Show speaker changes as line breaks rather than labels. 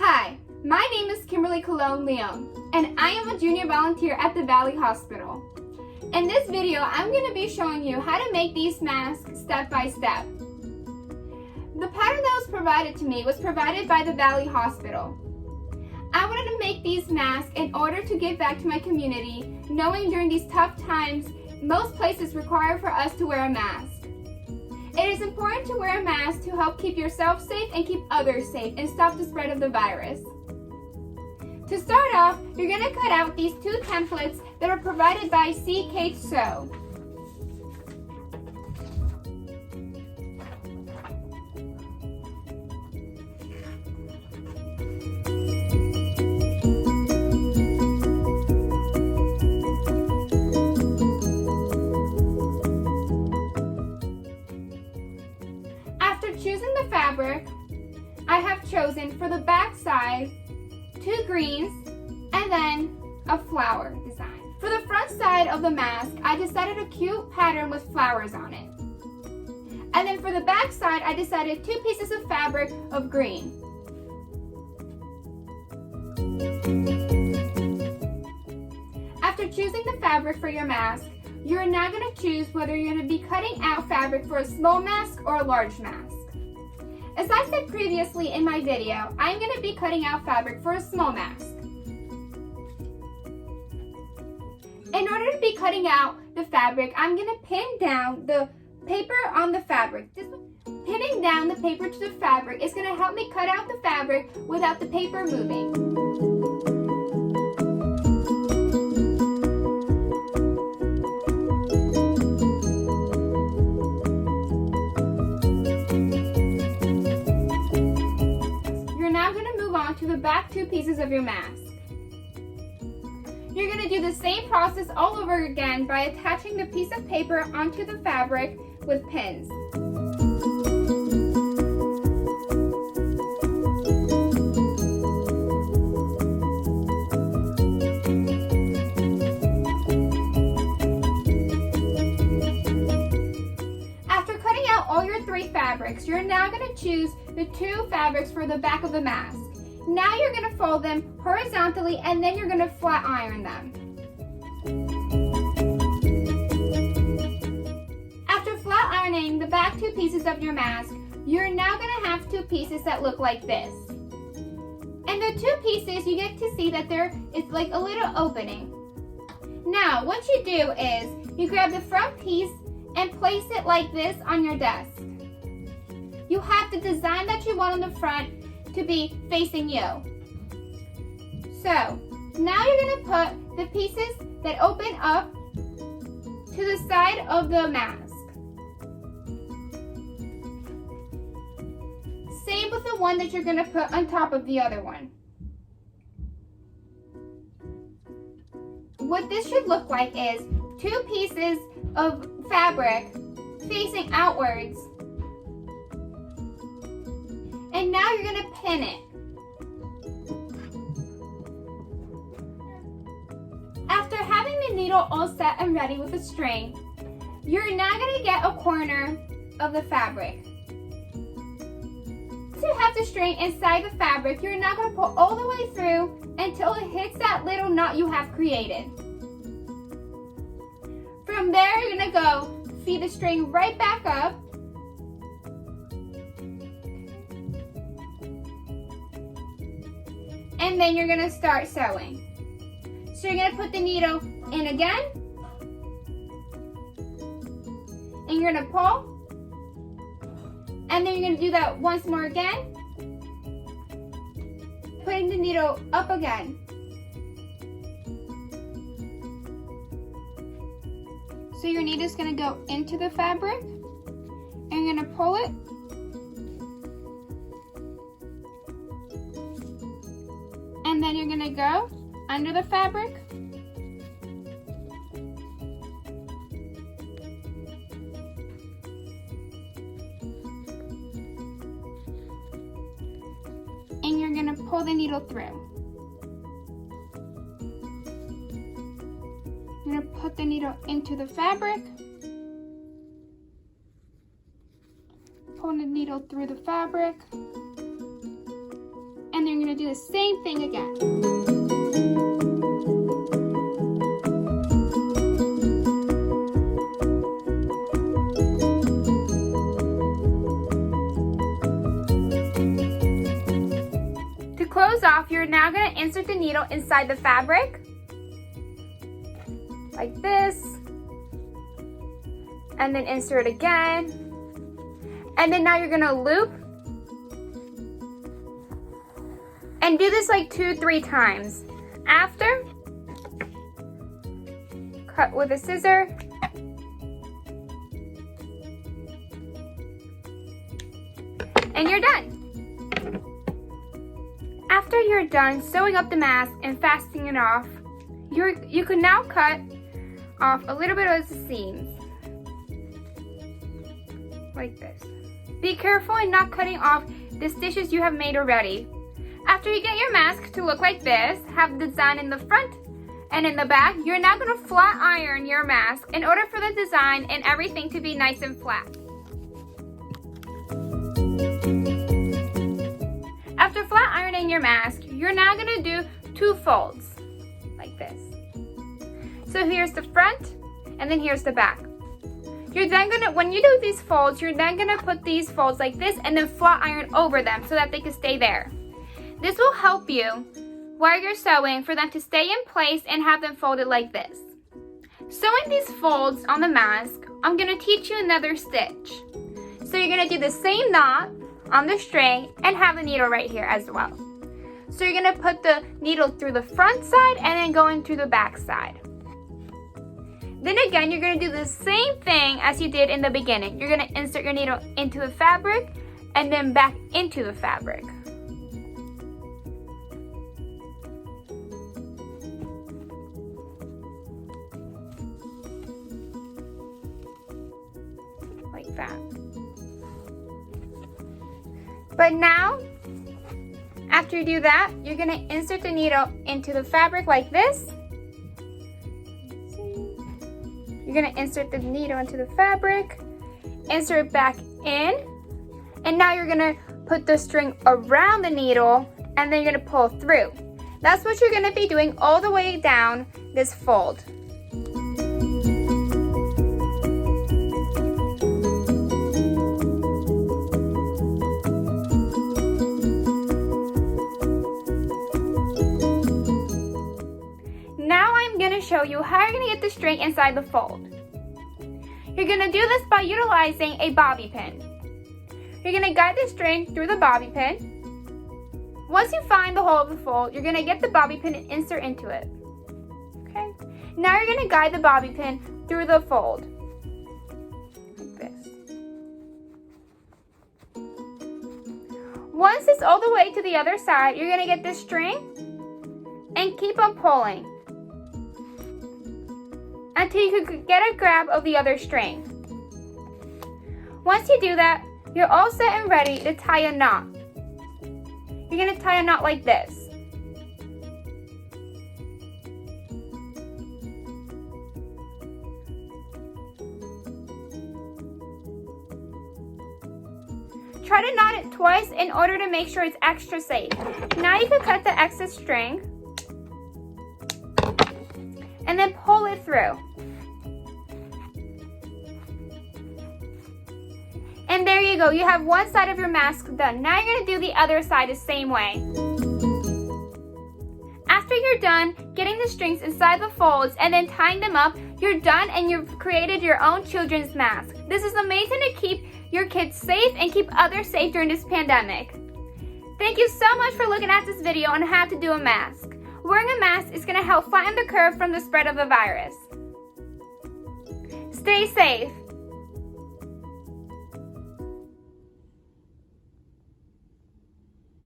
Hi, my name is Kimberly Colon-Leon, and I am a junior volunteer at the Valley Hospital. In this video, I'm going to be showing you how to make these masks step by step. The pattern that was provided to me was provided by the Valley Hospital. I wanted to make these masks in order to give back to my community, knowing during these tough times, most places require for us to wear a mask. It is important to wear a mask to help keep yourself safe and keep others safe and stop the spread of the virus. To start off, you're going to cut out these two templates that are provided by CK Sew. After choosing the fabric, I have chosen for the back side 2 greens and then a flower design. For the front side of the mask, I decided a cute pattern with flowers on it. And then for the back side, I decided 2 pieces of fabric of green. After choosing the fabric for your mask, you're now going to choose whether you're going to be cutting out fabric for a small mask or a large mask. As I said previously in my video, I'm going to be cutting out fabric for a small mask. In order to be cutting out the fabric, I'm going to pin down the paper on the fabric. Pinning down the paper to the fabric is going to help me cut out the fabric without the paper moving. To the back 2 pieces of your mask. You're going to do the same process all over again by attaching the piece of paper onto the fabric with pins. After cutting out all your 3 fabrics, you're now going to choose the 2 fabrics for the back of the mask. Now you're going to fold them horizontally and then you're going to flat iron them. After flat ironing the back 2 pieces of your mask, you're now going to have 2 pieces that look like this. And the 2 pieces, you get to see that there is like a little opening. Now, what you do is you grab the front piece and place it like this on your desk. You have the design that you want on the front to be facing you. So now you're going to put the pieces that open up to the side of the mask. Same with the one that you're going to put on top of the other one. What this should look like is 2 pieces of fabric facing outwards. And now you're going to pin it. After having the needle all set and ready with the string, you're now going to get a corner of the fabric. To have the string inside the fabric, you're now going to pull all the way through until it hits that little knot you have created. From there, you're going to go feed the string right back up. And then you're going to start sewing. So you're going to put the needle in again. And you're going to pull. And then you're going to do that once more again. Putting the needle up again. So your needle is going to go into the fabric. And you're going to pull it. And then you're going to go under the fabric. And you're going to pull the needle through. You're going to put the needle into the fabric. Pull the needle through the fabric. And then you're going to do the same thing again. To close off, you're now going to insert the needle inside the fabric, like this, and then insert again, and then now you're going to loop, and do this like 2-3 times. After, cut with a scissor, and you're done. After you're done sewing up the mask and fastening it off, you can now cut off a little bit of the seams, like this. Be careful in not cutting off the stitches you have made already. After you get your mask to look like this, have the design in the front and in the back, you're now going to flat iron your mask in order for the design and everything to be nice and flat. After flat ironing your mask, you're now going to do 2 folds, like this. So here's the front, and then here's the back. You're then going to, when you do these folds, you're then going to put these folds like this and then flat iron over them so that they can stay there. This will help you while you're sewing for them to stay in place and have them folded like this. Sewing these folds on the mask, I'm going to teach you another stitch. So you're going to do the same knot on the string and have the needle right here as well. So you're going to put the needle through the front side and then going through the back side. Then again, you're going to do the same thing as you did in the beginning. You're going to insert your needle into the fabric and then back into the fabric. Like that. But now, after you do that, you're going to insert the needle into the fabric like this. You're going to insert the needle into the fabric, insert it back in, and now you're going to put the string around the needle, and then you're going to pull through. That's what you're going to be doing all the way down this fold. Now I'm going to show you how you're going to get the string inside the fold. You're going to do this by utilizing a bobby pin. You're going to guide the string through the bobby pin. Once you find the hole of the fold, you're going to get the bobby pin and insert into it. Okay? Now you're going to guide the bobby pin through the fold. Like this. Once it's all the way to the other side, you're going to get this string and keep on pulling until you can get a grab of the other string. Once you do that, you're all set and ready to tie a knot. You're going to tie a knot like this. Try to knot it twice in order to make sure it's extra safe. Now you can cut the excess string and then pull it through. And there you go, you have one side of your mask done. Now you're going to do the other side the same way. After you're done getting the strings inside the folds and then tying them up, you're done and you've created your own children's mask. This is amazing to keep your kids safe and keep others safe during this pandemic. Thank you so much for looking at this video on how to do a mask. Wearing a mask is going to help flatten the curve from the spread of the virus. Stay safe.